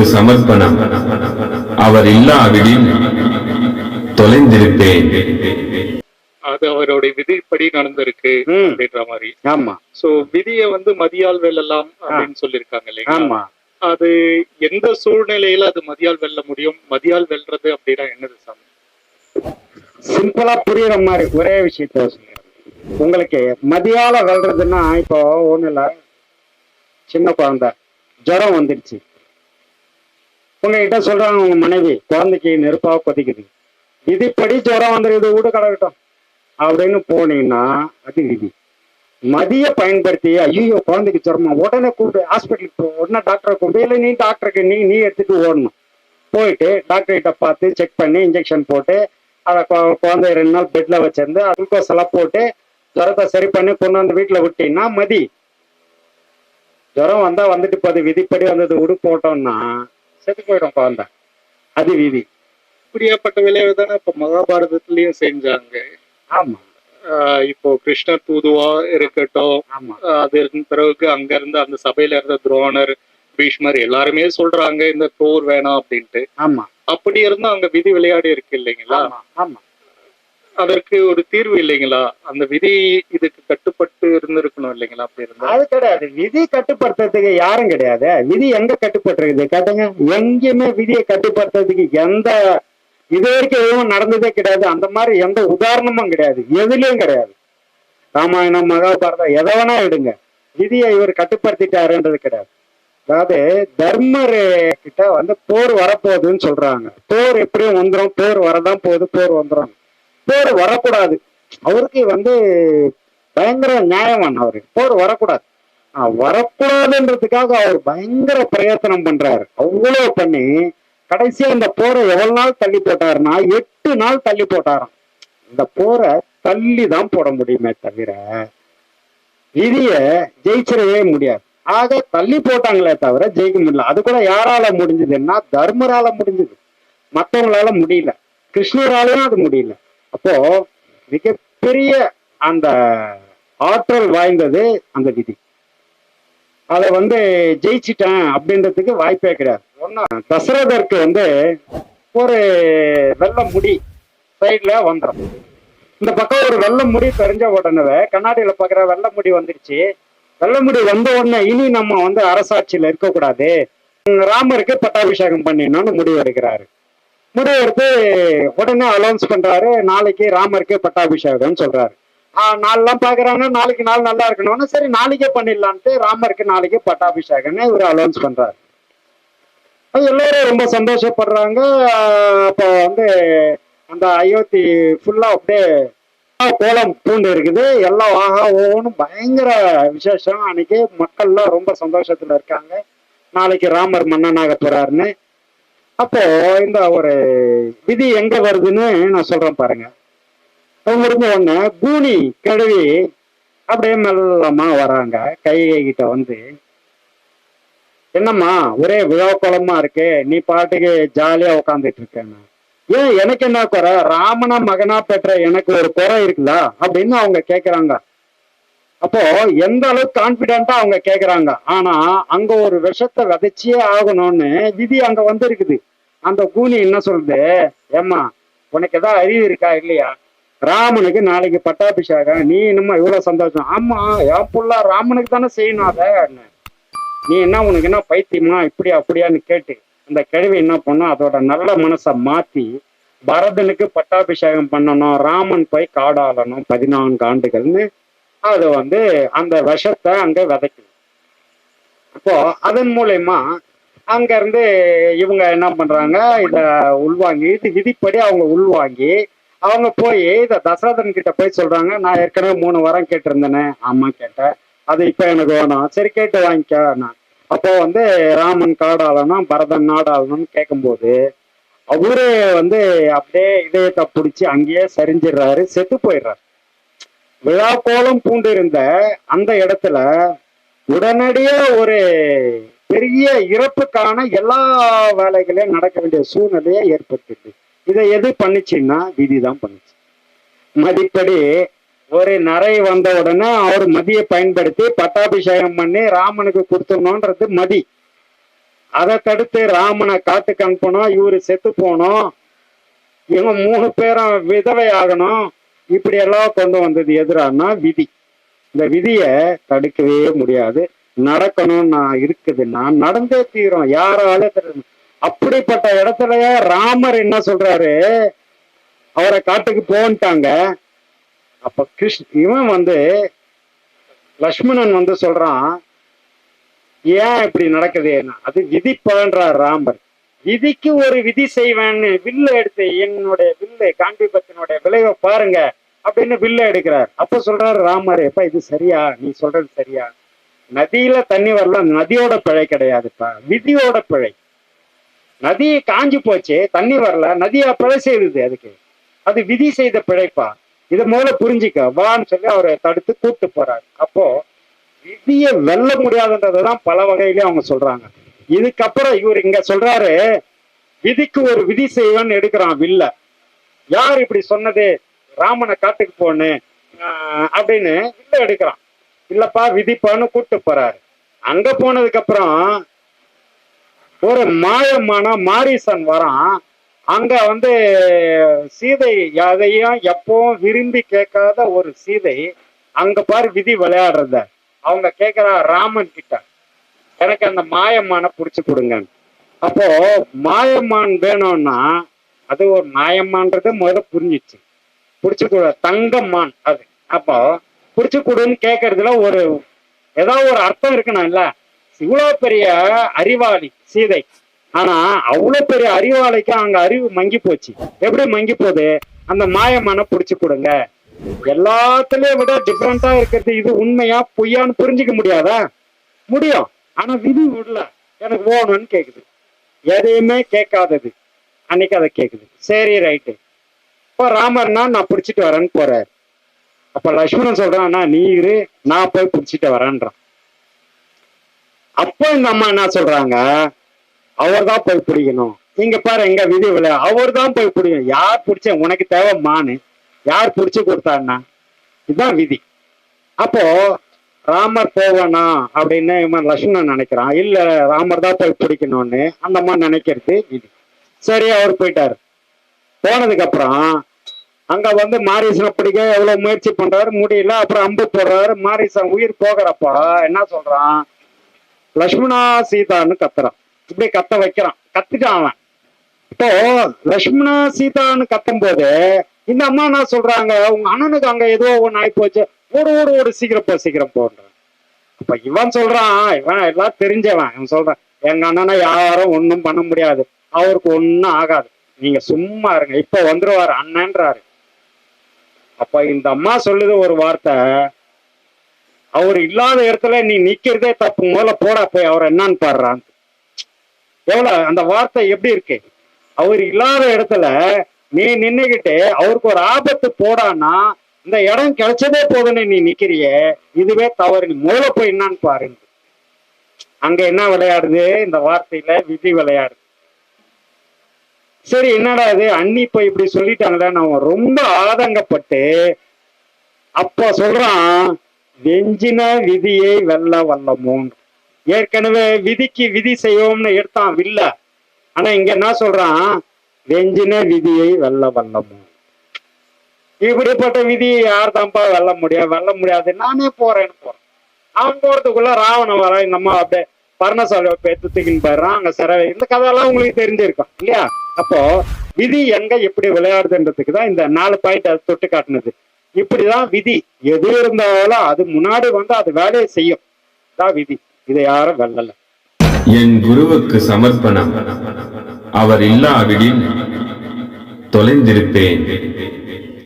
குருவுக்கு சமர்ப்பணம். அவர் இல்லாவிடில் தொலைந்திருப்பேன். அது அவருடைய விதிப்படி நடந்திருக்கு அப்படின்ற மாதிரி. ஆமா. சோ விதியை வந்து மதியால் வெல்லலாம் அப்படின்னு சொல்லியிருக்காங்க இல்லையா? ஆமா. அது எந்த சூழ்நிலையில அது மதியால் வெல்ல முடியும்? மதியால் வெல்றது அப்படின்னா என்னது சாமி? சிம்பிளா புரியுற மாதிரி ஒரே விஷயத்த உங்களுக்கு மதியால வெல்றதுன்னா, இப்போ ஒண்ணு இல்ல, சின்ன குழந்தை ஜுரம் வந்துடுச்சு, உங்ககிட்ட சொல்றாங்க உங்க மனைவி குழந்தைக்கு நெருப்பா கொதிக்குது, விதிப்படி ஜுரம் வந்துருக்குது வீடு கிடக்கட்டும் அப்படின்னு போனீங்கன்னா அது விதி. மதிய பயன்படுத்தி ஐயோ குழந்தைக்கு ஜுரமா உடனே கூப்பிட்டு ஹாஸ்பிட்டலுக்கு போ, உடனே டாக்டரை கூப்பிட்டு, இல்லை நீ டாக்டருக்கு நீ எடுத்துட்டு ஓடணும். போயிட்டு டாக்டர் கிட்ட பார்த்து செக் பண்ணி இன்ஜெக்ஷன் போட்டு அதை குழந்தைய 2 நாள் பெட்ல வச்சிருந்து குளுக்கோஸ் எல்லாம் போட்டு ஜுரத்தை சரி பண்ணி கொண்டு வந்து வீட்டுல விட்டீங்கன்னா மதி. ஜுரம் வந்தா வந்துட்டு போது, விதிப்படி வந்தது விடு போட்டோம்னா செத்து போயிடும் குழந்தை. அது விதி. இப்படியாப்பட்ட விளைவு தானே இப்ப மகாபாரதத்திலயும் செஞ்சாங்க. ஆமா. இப்போ கிருஷ்ணர் தூதுவா இருக்கட்டும், ஆமா. அது பிறகு அங்க இருந்து அந்த சபையில இருந்த துரோணர், பீஷ்மர் எல்லாருமே சொல்றாங்க இந்த போர் வேணாம் அப்படின்ட்டு. ஆமா. அப்படி இருந்தா அங்க விதி விளையாடி இருக்கு இல்லைங்களா? ஆமா. அதற்கு ஒரு தீர்வு இல்லைங்களா? அந்த விதி இதுக்கு கட்டுப்பட்டு இருந்திருக்கணும் இல்லைங்களா? அப்படி இருந்தா அது கிடையாது. விதி கட்டுப்படுத்துறதுக்கு யாரும் கிடையாது. விதி எங்க கட்டுப்பட்டு இருக்குது கேட்டுங்க? எங்கேயுமே விதியை கட்டுப்படுத்துறதுக்கு எந்த இது வரைக்கும் எதுவும் நடந்ததே கிடையாது. அந்த மாதிரி எந்த உதாரணமும் கிடையாது, எதுலயும் கிடையாது. ராமாயணம் மகாபாரதம் எதை வேணா எடுங்க, விதியை இவர் கட்டுப்படுத்திட்டாருன்றது கிடையாது. அதாவது தர்மர் கிட்ட வந்து போர் வரப்போகுதுன்னு சொல்றாங்க. போர் எப்படியும் வந்துடும், போர் வரதான் போகுது, போர் வந்துடும். போர் வரக்கூடாது, அவருக்கு வந்து பயங்கர நியாயமான அவரு, போர் வரக்கூடாது. வரக்கூடாதுன்றதுக்காக அவர் பயங்கர பிரயத்தனம் பண்றாரு. அவ்வளவு பண்ணி கடைசியா இந்த போரை எவ்வளவு நாள் தள்ளி போட்டாருன்னா 8 நாள் தள்ளி போட்டாராம். இந்த போரை தள்ளி தான் போட முடியுமே தவிர விதிய ஜெயிச்சிடவே முடியாது. ஆக தள்ளி போட்டாங்களே தவிர ஜெயிக்க முடியல. அது கூட யாரால முடிஞ்சதுன்னா தர்மரால முடிஞ்சது, மற்றவங்களால முடியல, கிருஷ்ணராலையும் அது முடியல. அப்போ மிகப்பெரிய அந்த ஆற்றல் வாய்ந்தது அந்த விதி. அதை வந்து ஜெயிச்சிட்டேன் அப்படின்றதுக்கு வாய்ப்பே கிடையாது. ஒன்னா தசரதற்கு வந்து ஒரு வெள்ளை முடி சைட்ல வந்துடும். இந்த பக்கம் ஒரு வெள்ளை முடி தெரிஞ்ச உடனே கண்ணாடியில பாக்குற வெள்ளை முடி வந்துடுச்சு. வெள்ளை முடி வந்த உடனே இனி நம்ம வந்து அரசாட்சியில இருக்கக்கூடாது, ராமருக்கு பட்டாபிஷேகம் பண்ணிடணும்னு முடிவு எடுக்கிறாரு. முடிவு எடுத்து உடனே அலௌன்ஸ் பண்றாரு, நாளைக்கு ராமருக்கு பட்டாபிஷேகம்னு சொல்றாரு. நாளெல்லாம் பாக்குறாங்க, நாளைக்கு நாள் நல்லா இருக்கணும்னு சரி நாளைக்கே பண்ணிடலான்ட்டு ராமருக்கு நாளைக்கு பட்டாபிஷேகம்னு இவர் அலௌன்ஸ் பண்றாரு. எல்லாரும் ரொம்ப சந்தோஷப்படுறாங்க. அப்போ வந்து அந்த அயோத்தி ஃபுல்லா அப்படியே கோலம் பூண்டு இருக்குது, எல்லாம் ஆஹா ஓன்னு பயங்கர விசேஷம். அன்னைக்கு மக்கள்லாம் ரொம்ப சந்தோஷத்துல இருக்காங்க, நாளைக்கு ராமர் மன்னனாக போறாருன்னு. அப்போ இந்த ஒரு விதி எங்க வருதுன்னு நான் சொல்றேன் பாருங்க. முடிஞ்ச உடனே கூனி கழுவி அப்படியே மெல்லமா வராங்க. கைகை கிட்ட வந்து, என்னம்மா ஒரே விழாக்கோலமா இருக்கு, நீ பாட்டுக்கு ஜாலியா உட்காந்துட்டு இருக்கேன்னு. ஏன் எனக்கு என்ன குறை, ராமனா மகனா பெற்ற எனக்கு ஒரு குறை இருக்குல்ல அப்படின்னு அவங்க கேக்குறாங்க. அப்போ எந்த அளவுக்கு கான்பிடென்டா அவங்க கேக்குறாங்க. ஆனா அங்க ஒரு விஷத்தை விதைச்சியே ஆகணும்னு விதி அங்க வந்து இருக்குது. அந்த கூனி என்ன சொல்றது, ஏம்மா உனக்கு ஏதாவது அறிவு இருக்கா இல்லையா, ராமனுக்கு நாளைக்கு பட்டாபிஷேகம், நீ என்னமா இவ்வளவு சந்தோஷம்? ஆமா என் புள்ள ராமனுக்கு தானே செய்யணும், அதை நீ என்ன உனக்கு என்ன பைத்தியமா இப்படி அப்படியான்னு கேட்டு அந்த கிழவி என்ன பண்ணும், அதோட நல்ல மனசை மாத்தி பரதனுக்கு பட்டாபிஷேகம் பண்ணணும், ராமன் போய் காடாளணும் 14 ஆண்டுகள்னு அது வந்து அந்த விஷத்தை அங்க விதைக்குது. அப்போ அதன் மூலயமா அங்க இருந்து இவங்க என்ன பண்றாங்க, இத உள்வாங்கி விதிப்படி அவங்க உள்வாங்கி அவங்க போய் இத தசரதன் கிட்ட போய் சொல்றாங்க, நான் ஏற்கனவே 3 வாரம் கேட்டிருந்தேனே. ஆமா கேட்டேன், அது இப்ப எனக்கு வேணும், சரி கேட்டு வாங்கிக்க. அப்போ வந்து ராமன் காடாளனும் பரதன் நாடாளனும் கேட்கும்போது அவரு வந்து அப்படியே இதயத்தை பிடிச்சி அங்கேயே சரிஞ்சிடுறாரு, செத்து போயிடுறாரு. விழா கோலம் பூண்டு இருந்த அந்த இடத்துல உடனடியே ஒரு பெரிய இறப்புக்கான எல்லா வேலைகளையும் நடக்க வேண்டிய சூழ்நிலையே ஏற்பட்டுது. இதை எது பண்ணுச்சுன்னா விதிதான் பண்ணுச்சு. மதிப்படி ஒரு நரை வந்த உடனே அவர் மதியை பயன்படுத்தி பட்டாபிஷேகம் பண்ணி ராமனுக்கு கொடுத்துடணும்ன்றது மதி. அதை தடுத்து ராமனை காட்டுக்கு அனுப்பணும், இவரு செத்து போகணும், இவங்க 3 பேரும் விதவை ஆகணும், இப்படி எல்லாம் கொண்டு வந்தது எதிரானா விதி. இந்த விதிய தடுக்கவே முடியாது. நடக்கணும்னா இருக்குதுன்னா நடந்தே தீரும், யாரால அப்படிப்பட்ட இடத்துலயே ராமர் என்ன சொல்றாரு, அவரை காட்டுக்கு போன்ட்டாங்க. அப்ப இவன் லக்ஷ்மணன் சொல்றான், ஏன் இப்படி நடக்குதுன்னா அது விதிப்பான்றார் ராமர். விதிக்கு ஒரு விதி செய்வேன்னு வில்ல எடுத்து, என்னுடைய வில்லு காண்டிபத்தினுடைய விளைவை பாருங்க அப்படின்னு வில்ல எடுக்கிறார். அப்ப சொல்றாரு ராமர், எப்ப இது சரியா, நீ சொல்றது சரியா? நதியில தண்ணி வரல, நதியோட பிழை கிடையாதுப்பா, விதியோட பிழை. நதி காஞ்சி போச்சு, தண்ணி வரல, நதியா பிழை செய்யுது, அதுக்கு அது விதி செய்த பிழைப்பா, இதை முதல்ல புரிஞ்சுக்க வான்னு சொல்லி அவரை தடுத்து கூப்பிட்டு போறாரு. அப்போ விதியை வெல்ல முடியாதுன்றதுதான் பல வகையிலயும் அவங்க சொல்றாங்க. இதுக்கப்புறம் இவர் இங்க சொல்றாரு, விதிக்கு ஒரு விதி செய்வேன்னு எடுக்கிறான் வில்ல. யார் இப்படி சொன்னது, ராமனை காட்டுக்கு போன்னு அப்படின்னு வில்ல எடுக்கிறான். இல்லப்பா விதிப்பான்னு கூப்பிட்டு போறாரு. அங்க போனதுக்கு அப்புறம் ஒரு மாயமான மாரீசன் வரான். அங்க சீதை அதையும் எப்பவும் விரும்பி கேட்காத ஒரு சீதை அங்க பாரு விதி விளையாடுறத. அவங்க கேட்கிறா ராமன் கிட்ட, எனக்கு அந்த மாயமான புடிச்சு கொடுங்க. அப்போ மாயமான் வேணும்னா அது ஒரு மாயமான்றது முதல்ல புரிஞ்சிச்சு. புடிச்சு கொடு, தங்கம்மான் அது. அப்போ புடிச்சு கொடுன்னு கேட்கறதுல ஏதாவது ஒரு அர்த்தம் இருக்கணும் இல்ல. இவ்வளவு பெரிய அறிவாளி சீதை, ஆனா அவ்வளவு பெரிய அறிவாளிக்கு அங்க அறிவு மங்கி போச்சு. எப்படி மங்கி போகுது, அந்த மாயமான புடிச்சு கொடுங்க. எல்லாத்துலயும் விட டிஃப்ரெண்டா இருக்கிறது இது உண்மையா பொய்யான்னு புரிஞ்சுக்க முடியாதா? முடியும். ஆனா விதி விடல, எனக்கு வேணும்னு கேக்குது. எதையுமே கேட்காதது அன்னைக்கு அதை கேக்குது. சரி ரைட்டு, இப்போ ராமர்னா நான் பிடிச்சிட்டு வரேன்னு போறாரு. அப்ப லக்ஷ்மணன் சொல்றான், நீ இரு, நான் போய் பிடிச்சிட்டு வரேன்றான். அப்போ இந்த அம்மா என்ன சொல்றாங்க, அவர் தான் போய் பிடிக்கணும். இங்க பாரு எங்க விதி விளையா, அவர் தான் போய் பிடிக்கணும். யார் பிடிச்ச, உனக்கு தேவை மானு, யார் பிடிச்சு கொடுத்தான்னா, இதுதான் விதி. அப்போ ராமர் போவானா அப்படின்னு இவன் லக்ஷ்மணன் நினைக்கிறான். இல்ல ராமர் தான் போய் பிடிக்கணும்னு அந்த அம்மா நினைக்கிறது விதி. சரி அவர் போயிட்டாரு. போனதுக்கு அப்புறம் அங்க மாரீசனை பிடிக்க எவ்வளவு முயற்சி பண்றாரு, முடியல. அப்புறம் அம்பு போடுறாரு. மாரீசன் உயிர் போகிறப்ப என்ன சொல்றான், லக்ஷ்மணா சீதான்னு கத்துறான். இப்படி கத்த வைக்கிறான், கத்துட்டான் அவன். இப்போ லக்ஷ்மணா சீதான்னு கத்தும் போது இந்த அம்மா என்ன சொல்றாங்க, உங்க அண்ணனுக்கு அங்க ஏதோ ஒண்ணு ஆகி போச்சு, ஓடு ஓடு ஓடு, சீக்கிரம் போன்றான். அப்ப இவன் சொல்றான், இவன் எல்லாம் தெரிஞ்சவன், இவன் சொல்றான், எங்க அண்ணனை யாரும் ஒன்னும் பண்ண முடியாது, அவருக்கு ஒன்னும் ஆகாது, நீங்க சும்மா இருங்க, இப்ப வந்துருவாரு அண்ணன்றாரு. அப்ப இந்த அம்மா சொல்லுது ஒரு வார்த்தை, அவர் இல்லாத இடத்துல நீ நிக்கிறதே தப்பு, முதல்ல போடா போய் அவர் என்னன்னு பாடுறான். எவ்வளவு அந்த வார்த்தை எப்படி இருக்கு, அவர் இல்லாத இடத்துல நீ நின்னுகிட்டு அவருக்கு ஒரு ஆபத்து போடான்னா இந்த இடம் கிடைச்சதே போதுன்னு நீ நிக்கிறிய, இதுவே தவறு, நீ முதல்ல போய் என்னன்னு பாருங்க. அங்க என்ன விளையாடுது, இந்த வார்த்தையில விதி விளையாடுது. சரி என்னடா இது, அண்ணி இப்ப இப்படி சொல்லிட்டாங்களே, அவன் ரொம்ப ஆதங்கப்பட்டு அப்ப சொல்றான், வெஞ்சின விதியை வெல்ல வல்லமோன். ஏற்கனவே விதிக்கு விதி செய்வோம்னு எடுத்தான் வில்ல, ஆனா இங்க என்ன சொல்றான், வெஞ்சின விதியை வெல்ல வல்லமோ. இப்படிப்பட்ட விதியை யார் தான்ப்பா வெல்ல முடியாது, நானே போறேன்னு போறேன். அவன் போறதுக்குள்ள ராவணன் வர, இந்த அம்மா அப்படியே பர்ணசாலை தூக்கின்னு போயிடுறான் அங்க சிறை. இந்த கதையெல்லாம் உங்களுக்கு தெரிஞ்சிருக்கும் இல்லையா? அப்போ விதி எங்க எப்படி விளையாடுதுன்றதுக்கு தான் இந்த 4 பாயிண்ட் அது தொட்டு காட்டுனது. இப்படிதான் விதி, எது இருந்தாலும் அது முன்னாடி அது வேலையை செய்யும், தான் விதி. இதை யாரும் வெல்லல. என் குருவுக்கு சமர்ப்பணம். அவர் இல்லாவிடில் தொலைந்திருப்பேன்.